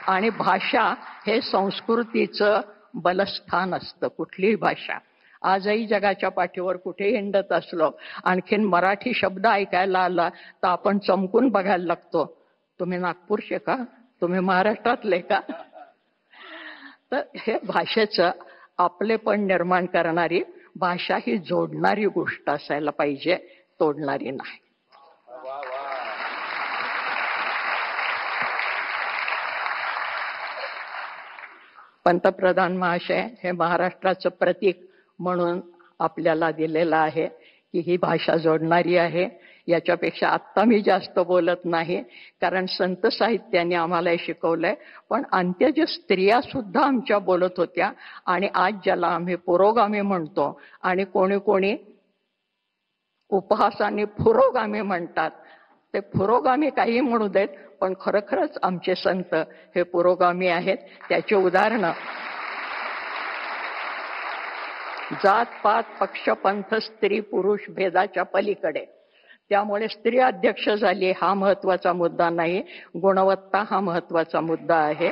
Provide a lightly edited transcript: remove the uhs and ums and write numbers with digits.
आणि भाषा हे संस्कृतीचं बलस्थान असतं. कुठलीही भाषा आजही जगाच्या पाठीवर कुठे हिंडत असलो, आणखीन मराठी शब्द ऐकायला आला तर आपण चमकून बघायला लागतो. तुम्ही नागपूरचे का? तुम्ही महाराष्ट्रातले का? तर हे भाषेचं आपलेपण निर्माण करणारी, भाषा ही जोडणारी गोष्ट असायला पाहिजे, तोडणारी नाही. पंतप्रधान महाशय हे महाराष्ट्राचं प्रतीक म्हणून आपल्याला दिलेलं आहे की ही भाषा जोडणारी आहे. याच्यापेक्षा आत्ता मी जास्त बोलत नाही, कारण संत साहित्याने आम्हाला हे शिकवलंय. पण अंत्यज स्त्रिया सुद्धा आमच्या बोलत होत्या, आणि आज ज्याला आम्ही पुरोगामी म्हणतो आणि कोणी कोणी उपहासाने पुरोगामी म्हणतात, ते पुरोगामी काही म्हणू देत, पण खरोखरच आमचे संत हे पुरोगामी आहेत. त्याचे उदाहरण जात पात पक्ष पंथ स्त्री पुरुष भेदाच्या पलीकडे. त्यामुळे स्त्री अध्यक्ष झाली हा महत्वाचा मुद्दा नाही, गुणवत्ता हा महत्वाचा मुद्दा आहे.